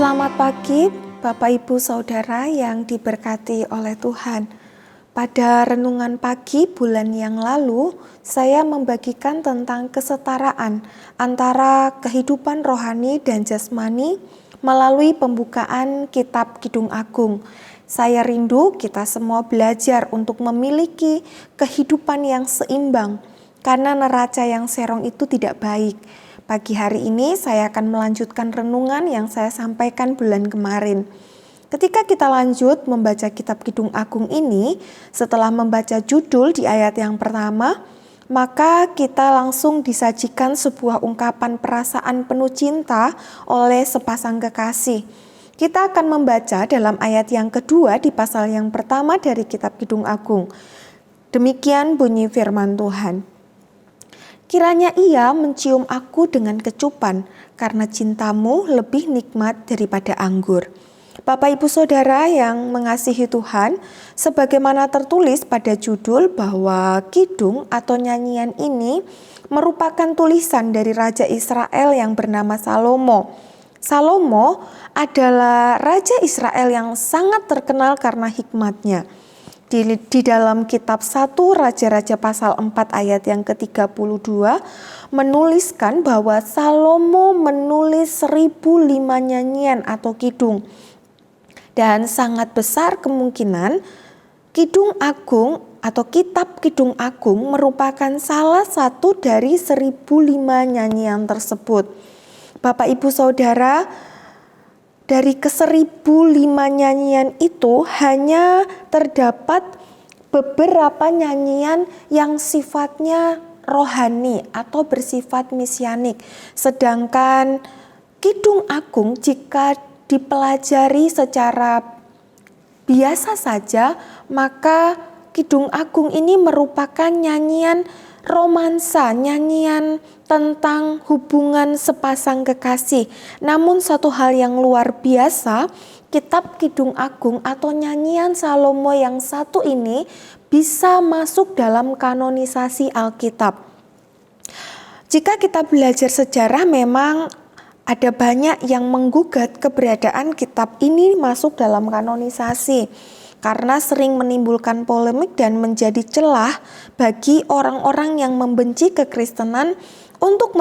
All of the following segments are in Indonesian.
Selamat pagi Bapak Ibu Saudara yang diberkati oleh Tuhan. Pada renungan pagi bulan yang lalu, saya membagikan tentang kesetaraan antara kehidupan rohani dan jasmani melalui pembukaan kitab Kidung Agung. Saya rindu kita semua belajar untuk memiliki kehidupan yang seimbang, karena neraca yang serong itu tidak baik. Pagi hari ini saya akan melanjutkan renungan yang saya sampaikan bulan kemarin. Ketika kita lanjut membaca kitab Kidung Agung ini, setelah membaca judul di ayat yang pertama, maka kita langsung disajikan sebuah ungkapan perasaan penuh cinta oleh sepasang kekasih. Kita akan membaca dalam ayat yang kedua di pasal yang pertama dari kitab Kidung Agung. Demikian bunyi firman Tuhan. Kiranya ia mencium aku dengan kecupan, karena cintamu lebih nikmat daripada anggur. Bapak Ibu Saudara yang mengasihi Tuhan, sebagaimana tertulis pada judul bahwa kidung atau nyanyian ini merupakan tulisan dari Raja Israel yang bernama Salomo. Salomo adalah Raja Israel yang sangat terkenal karena hikmatnya. Di dalam kitab 1 Raja-Raja pasal 4 ayat yang ke-32 menuliskan bahwa Salomo menulis 1005 nyanyian atau kidung. Dan sangat besar kemungkinan Kidung Agung atau kitab Kidung Agung merupakan salah satu dari 1005 nyanyian tersebut. Bapak Ibu Saudara, dari ke-1005 nyanyian itu hanya terdapat beberapa nyanyian yang sifatnya rohani atau bersifat mesianik. Sedangkan Kidung Agung jika dipelajari secara biasa saja, maka Kidung Agung ini merupakan nyanyian romansa, nyanyian tentang hubungan sepasang kekasih. Namun satu hal yang luar biasa, kitab Kidung Agung atau nyanyian Salomo yang satu ini bisa masuk dalam kanonisasi Alkitab. Jika kita belajar sejarah, memang ada banyak yang menggugat keberadaan kitab ini masuk dalam kanonisasi, karena sering menimbulkan polemik dan menjadi celah bagi orang-orang yang membenci kekristenan untuk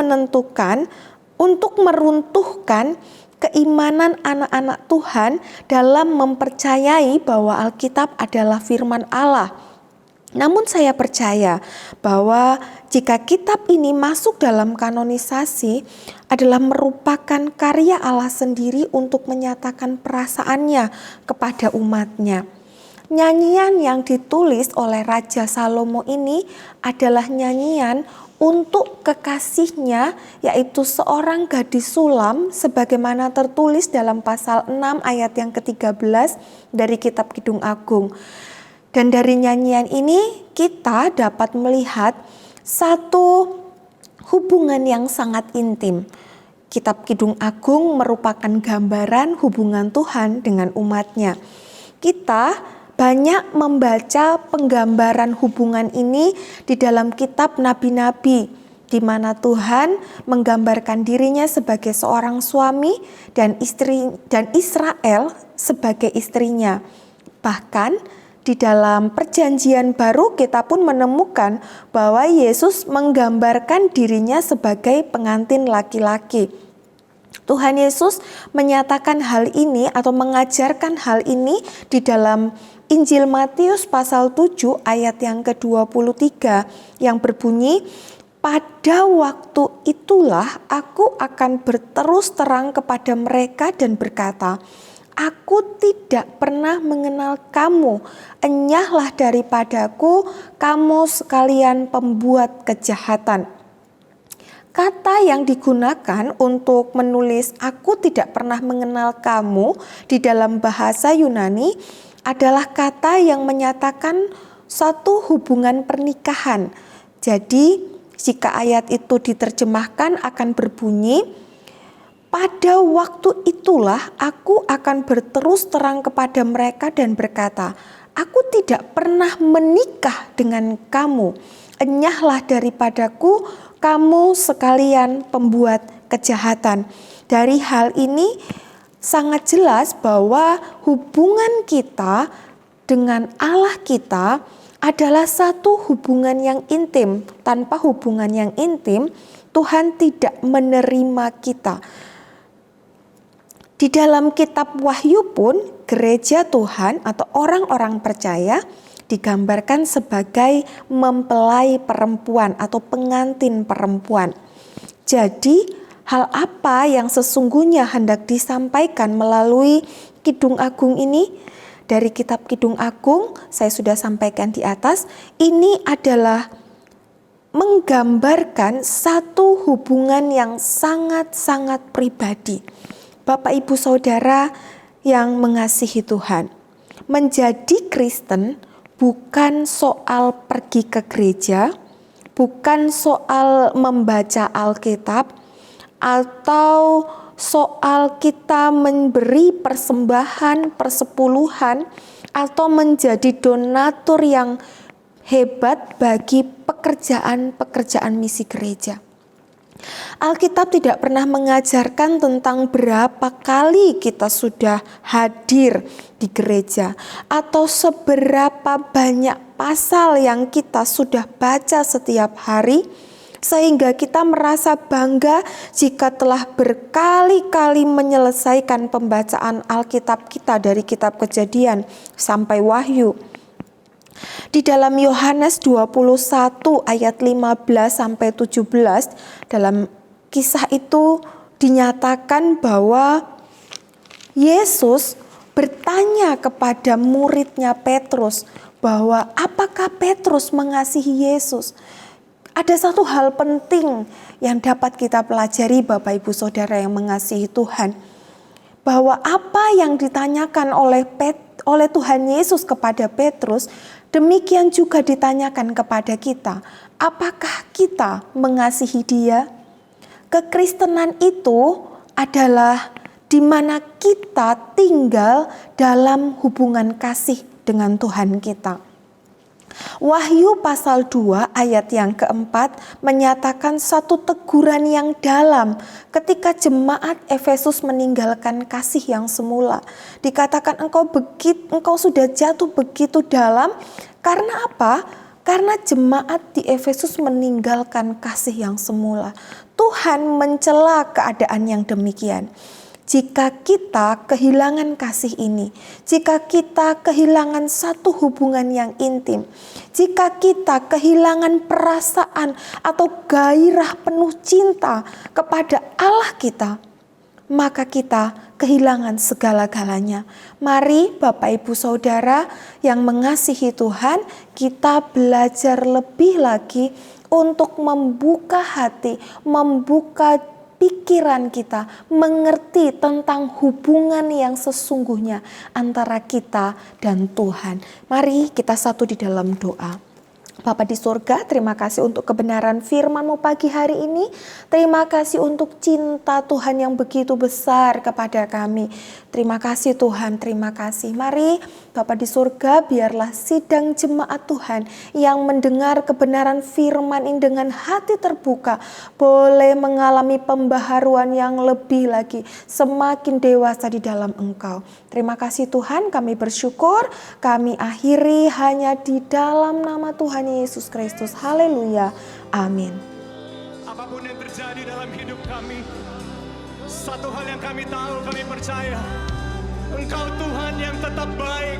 meruntuhkan keimanan anak-anak Tuhan dalam mempercayai bahwa Alkitab adalah firman Allah. Namun saya percaya bahwa jika kitab ini masuk dalam kanonisasi adalah merupakan karya Allah sendiri untuk menyatakan perasaannya kepada umatnya. Nyanyian yang ditulis oleh Raja Salomo ini adalah nyanyian untuk kekasihnya, yaitu seorang gadis sulam, sebagaimana tertulis dalam pasal 6 ayat yang ke-13 dari kitab Kidung Agung. Dan dari nyanyian ini kita dapat melihat satu hubungan yang sangat intim. Kitab Kidung Agung merupakan gambaran hubungan Tuhan dengan umatnya. Kita banyak membaca penggambaran hubungan ini di dalam kitab nabi-nabi, di mana Tuhan menggambarkan dirinya sebagai seorang suami dan Israel sebagai istrinya. Bahkan di dalam Perjanjian Baru kita pun menemukan bahwa Yesus menggambarkan dirinya sebagai pengantin laki-laki. Tuhan Yesus menyatakan hal ini atau mengajarkan hal ini di dalam Injil Matius pasal 7 ayat yang ke-23 yang berbunyi, "Pada waktu itulah aku akan berterus terang kepada mereka dan berkata, Aku tidak pernah mengenal kamu, enyahlah daripadaku, kamu sekalian pembuat kejahatan." Kata yang digunakan untuk menulis "aku tidak pernah mengenal kamu" di dalam bahasa Yunani adalah kata yang menyatakan satu hubungan pernikahan. Jadi jika ayat itu diterjemahkan akan berbunyi, "Pada waktu itulah aku akan berterus terang kepada mereka dan berkata, Aku tidak pernah menikah dengan kamu, enyahlah daripadaku, kamu sekalian pembuat kejahatan." Dari hal ini sangat jelas bahwa hubungan kita dengan Allah kita adalah satu hubungan yang intim. Tanpa hubungan yang intim, Tuhan tidak menerima kita. Di dalam kitab Wahyu pun, gereja Tuhan atau orang-orang percaya digambarkan sebagai mempelai perempuan atau pengantin perempuan. Jadi, hal apa yang sesungguhnya hendak disampaikan melalui Kidung Agung ini? Dari kitab Kidung Agung, saya sudah sampaikan di atas, ini adalah menggambarkan satu hubungan yang sangat-sangat pribadi. Bapak, Ibu, Saudara yang mengasihi Tuhan, menjadi Kristen bukan soal pergi ke gereja, bukan soal membaca Alkitab, atau soal kita memberi persembahan, persepuluhan, atau menjadi donatur yang hebat bagi pekerjaan-pekerjaan misi gereja. Alkitab tidak pernah mengajarkan tentang berapa kali kita sudah hadir di gereja atau seberapa banyak pasal yang kita sudah baca setiap hari sehingga kita merasa bangga jika telah berkali-kali menyelesaikan pembacaan Alkitab kita dari kitab Kejadian sampai Wahyu. Di dalam Yohanes 21 ayat 15 sampai 17, dalam kisah itu dinyatakan bahwa Yesus bertanya kepada muridnya Petrus bahwa apakah Petrus mengasihi Yesus. Ada satu hal penting yang dapat kita pelajari, Bapak, Ibu, Saudara yang mengasihi Tuhan, bahwa apa yang ditanyakan oleh Tuhan Yesus kepada Petrus, demikian juga ditanyakan kepada kita. Apakah kita mengasihi Dia? Kekristenan itu adalah di mana kita tinggal dalam hubungan kasih dengan Tuhan kita. Wahyu pasal 2 ayat yang keempat menyatakan satu teguran yang dalam ketika jemaat Efesus meninggalkan kasih yang semula. Dikatakan engkau sudah jatuh begitu dalam. Karena apa? Karena jemaat di Efesus meninggalkan kasih yang semula. Tuhan mencela keadaan yang demikian. Jika kita kehilangan kasih ini, jika kita kehilangan satu hubungan yang intim, jika kita kehilangan perasaan atau gairah penuh cinta kepada Allah kita, maka kita kehilangan segala-galanya. Mari Bapak, Ibu, Saudara yang mengasihi Tuhan, kita belajar lebih lagi untuk membuka hati, membuka pikiran kita, mengerti tentang hubungan yang sesungguhnya antara kita dan Tuhan. Mari kita satu di dalam doa. Bapa di surga, terima kasih untuk kebenaran firman-Mu pagi hari ini. Terima kasih untuk cinta Tuhan yang begitu besar kepada kami. Terima kasih Tuhan, terima kasih. Mari Bapa di surga, biarlah sidang jemaat Tuhan yang mendengar kebenaran firman ini dengan hati terbuka, boleh mengalami pembaharuan yang lebih lagi, semakin dewasa di dalam Engkau. Terima kasih Tuhan, kami bersyukur, kami akhiri hanya di dalam nama Tuhan Yesus Kristus. Haleluya. Amin. Apapun yang terjadi dalam hidup kami, satu hal yang kami tahu, kami percaya, Engkau Tuhan yang tetap baik,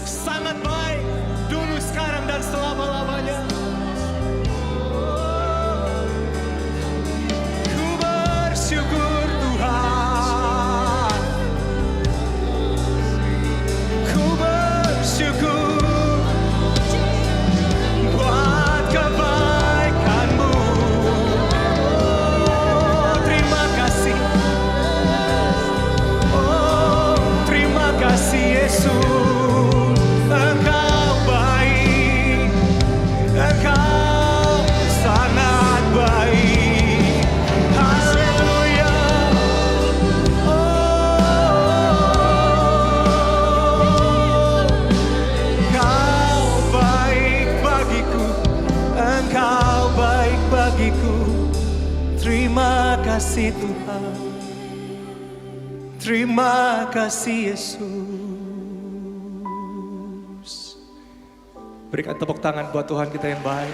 sangat baik, dulu, sekarang, dan selama-lamanya. Ku bersyukur Tuhan, ku bersyukur buat kebaikan-Mu. Terima kasih, terima kasih Yesus. Engkau baik, Engkau sangat baik. Haleluya. Engkau baik bagiku, Engkau baik bagiku. Terima kasih Tuhan, Terima kasih Yesus. Berikan tepuk tangan buat Tuhan kita yang baik.